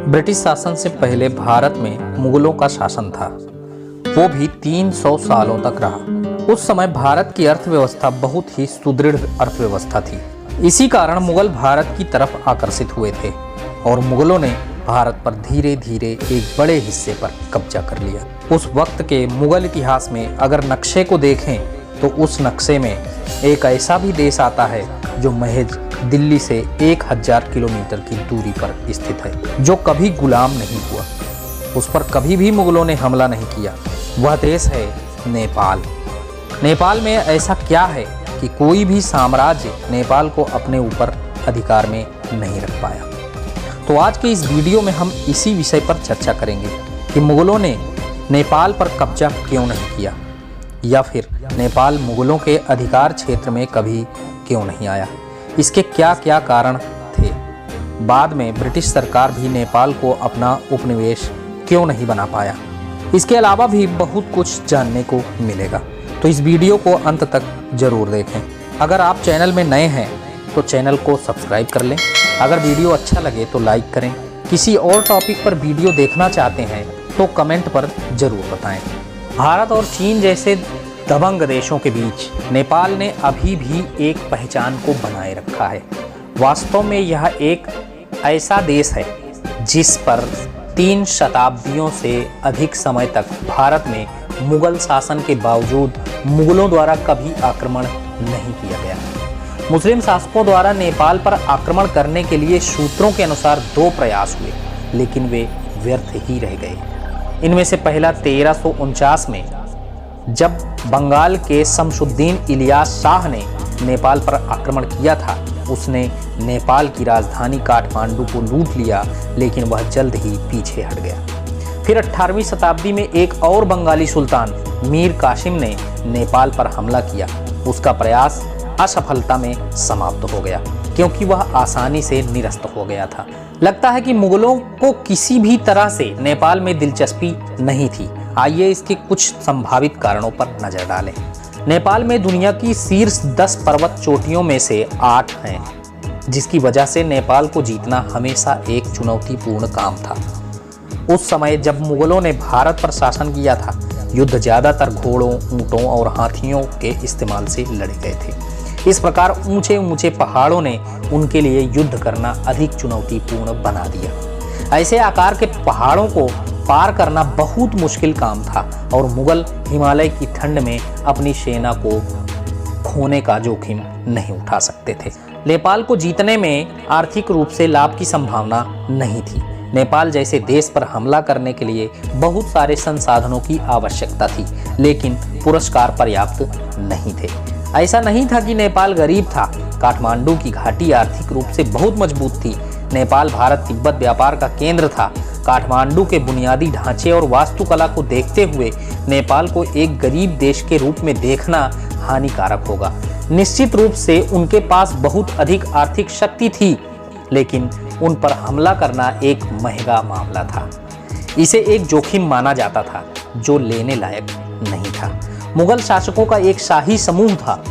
British शासन से पहले भारत में मुगलों का शासन था, वो भी 300 सालों तक रहा। उस समय भारत की अर्थव्यवस्था बहुत ही सुदृढ़ अर्थव्यवस्था थी। इसी कारण मुगल भारत की तरफ आकर्षित हुए थे और मुगलों ने भारत पर धीरे धीरे एक बड़े हिस्से पर कब्जा कर लिया। उस वक्त के मुगल इतिहास में अगर नक्शे को देखें तो उस नक्शे में एक ऐसा भी देश आता है जो महज दिल्ली से 1000 किलोमीटर की दूरी पर स्थित है, जो कभी गुलाम नहीं हुआ। उस पर कभी भी मुगलों ने हमला नहीं किया। वह देश है नेपाल। नेपाल में ऐसा क्या है कि कोई भी साम्राज्य नेपाल को अपने ऊपर अधिकार में नहीं रख पाया। तो आज के इस वीडियो में हम इसी विषय पर चर्चा करेंगे कि मुगलों ने नेपाल पर कब्जा क्यों नहीं किया, या फिर नेपाल मुगलों के अधिकार क्षेत्र में कभी क्यों नहीं आया। इसके क्या क्या कारण थे। बाद में ब्रिटिश सरकार भी नेपाल को अपना उपनिवेश क्यों नहीं बना पाया। इसके अलावा भी बहुत कुछ जानने को मिलेगा, तो इस वीडियो को अंत तक जरूर देखें। अगर आप चैनल में नए हैं तो चैनल को सब्सक्राइब कर लें। अगर वीडियो अच्छा लगे तो लाइक करें। किसी और टॉपिक पर वीडियो देखना चाहते हैं तो कमेंट पर जरूर बताएं। भारत और चीन जैसे दबंग देशों के बीच नेपाल ने अभी भी एक पहचान को बनाए रखा है। वास्तव में यह एक ऐसा देश है जिस पर 3 शताब्दियों से अधिक समय तक भारत में मुगल शासन के बावजूद मुगलों द्वारा कभी आक्रमण नहीं किया गया। मुस्लिम शासकों द्वारा नेपाल पर आक्रमण करने के लिए सूत्रों के अनुसार 2 प्रयास हुए, लेकिन वे व्यर्थ ही रह गए। इनमें से पहला 1349 में जब बंगाल के शमसुद्दीन इलियास शाह ने नेपाल पर आक्रमण किया था। उसने नेपाल की राजधानी काठमांडू को लूट लिया, लेकिन वह जल्द ही पीछे हट गया। फिर 18वीं शताब्दी में एक और बंगाली सुल्तान मीर कासिम ने नेपाल पर हमला किया। उसका प्रयास असफलता में समाप्त हो गया, क्योंकि वह आसानी से निरस्त हो गया था। लगता है कि मुगलों को किसी भी तरह से नेपाल में दिलचस्पी नहीं थी। आइए इसके कुछ संभावित कारणों पर नजर डालें। नेपाल में दुनिया की शीर्ष 10 पर्वत चोटियों में से 8 हैं, जिसकी वजह से नेपाल को जीतना हमेशा एक चुनौतीपूर्ण काम था। उस समय जब मुगलों ने भारत पर शासन किया था, युद्ध ज्यादातर घोड़ों, ऊंटों और हाथियों के इस्तेमाल से लड़े गए थे। इस प्रकार ऊंचे ऊंचे पहाड़ों ने उनके लिए युद्ध करना अधिक चुनौतीपूर्ण बना दिया। ऐसे आकार के पहाड़ों को पार करना बहुत मुश्किल काम था और मुगल हिमालय की ठंड में अपनी सेना को खोने का जोखिम नहीं उठा सकते थे। नेपाल को जीतने में आर्थिक रूप से लाभ की संभावना नहीं थी। नेपाल जैसे देश पर हमला करने के लिए बहुत सारे संसाधनों की आवश्यकता थी, लेकिन पुरस्कार पर्याप्त नहीं थे। ऐसा नहीं था कि नेपाल गरीब था। काठमांडू की घाटी आर्थिक रूप से बहुत मजबूत थी। नेपाल भारत तिब्बत व्यापार का केंद्र था। काठमांडू के बुनियादी ढांचे और वास्तुकला को देखते हुए नेपाल को एक गरीब देश के रूप में देखना हानिकारक होगा। निश्चित रूप से उनके पास बहुत अधिक आर्थिक शक्ति थी, लेकिन उन पर हमला करना एक महंगा मामला था। इसे एक जोखिम माना जाता था जो लेने लायक नहीं था। मुगल शासकों का एक शाही समूह था।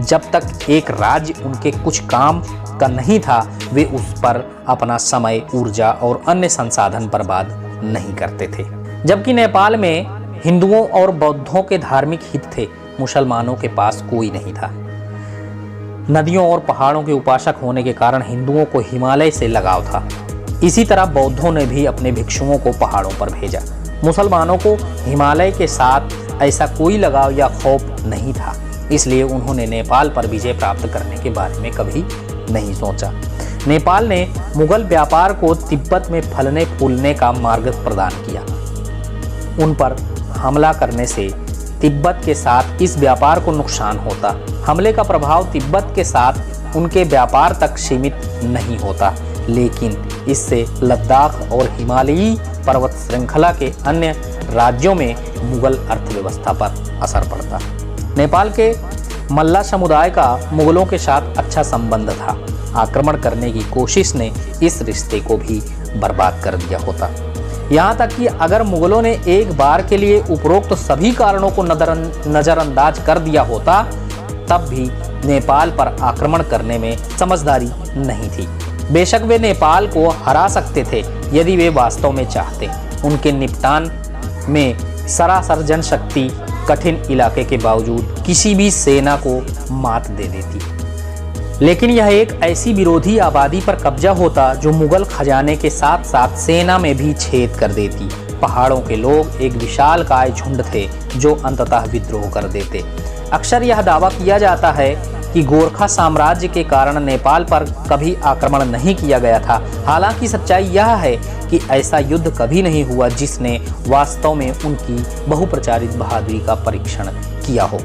जब तक एक राज्य उनके कुछ काम का नहीं था, वे उस पर अपना समय, ऊर्जा और अन्य संसाधन बर्बाद नहीं करते थे। जबकि नेपाल में हिंदुओं और बौद्धों के धार्मिक हित थे, मुसलमानों के पास कोई नहीं था। नदियों और पहाड़ों के उपासक होने के कारण हिंदुओं को हिमालय से लगाव था। इसी तरह बौद्धों ने भी अपने भिक्षुओं को पहाड़ों पर भेजा। मुसलमानों को हिमालय के साथ ऐसा कोई लगाव या खौफ नहीं था, इसलिए उन्होंने नेपाल पर विजय प्राप्त करने के बारे में कभी नहीं सोचा। नेपाल ने मुगल व्यापार को तिब्बत में फलने फूलने का मार्ग प्रदान किया। उन पर हमला करने से तिब्बत के साथ इस व्यापार को नुकसान होता। हमले का प्रभाव तिब्बत के साथ उनके व्यापार तक सीमित नहीं होता, लेकिन इससे लद्दाख और हिमालयी पर्वत श्रृंखला के अन्य राज्यों में मुगल अर्थव्यवस्था पर असर पड़ता। नेपाल के मल्ला समुदाय का मुगलों के साथ अच्छा संबंध था। आक्रमण करने की कोशिश ने इस रिश्ते को भी बर्बाद कर दिया होता। यहाँ तक कि अगर मुगलों ने एक बार के लिए उपरोक्त सभी कारणों को नजरअंदाज कर दिया होता, तब भी नेपाल पर आक्रमण करने में समझदारी नहीं थी। बेशक वे नेपाल को हरा सकते थे यदि वे वास्तव में चाहते। उनके निपटान में सरासर जनशक्ति कठिन इलाके के बावजूद किसी भी सेना को मात दे देती। लेकिन यह एक ऐसी विरोधी आबादी पर कब्जा होता जो मुगल खजाने के साथ साथ सेना में भी छेद कर देती। पहाड़ों के लोग एक विशालकाय झुंड थे जो अंततः विद्रोह कर देते। अक्सर यह दावा किया जाता है कि गोरखा साम्राज्य के कारण नेपाल पर कभी आक्रमण नहीं किया गया था। हालांकि सच्चाई यह है कि ऐसा युद्ध कभी नहीं हुआ जिसने वास्तव में उनकी बहुप्रचारित बहादुरी का परीक्षण किया हो।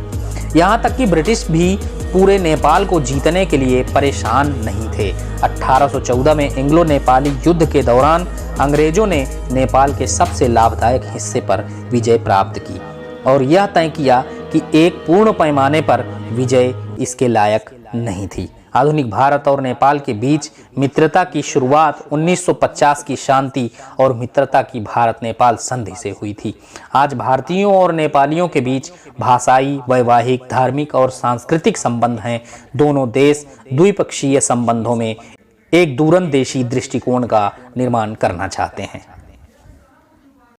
यहाँ तक कि ब्रिटिश भी पूरे नेपाल को जीतने के लिए परेशान नहीं थे। 1814 में एंग्लो नेपाली युद्ध के दौरान अंग्रेजों ने नेपाल के सबसे लाभदायक हिस्से पर विजय प्राप्त की और यह तय किया कि एक पूर्ण पैमाने पर विजय इसके लायक नहीं थी। आधुनिक भारत और नेपाल के बीच मित्रता की शुरुआत 1950 की शांति और मित्रता की भारत नेपाल संधि से हुई थी। आज भारतीयों और नेपालियों के बीच भाषाई, वैवाहिक, धार्मिक और सांस्कृतिक संबंध हैं। दोनों देश द्विपक्षीय संबंधों में एक दूरंदेशी दृष्टिकोण का निर्माण करना चाहते हैं।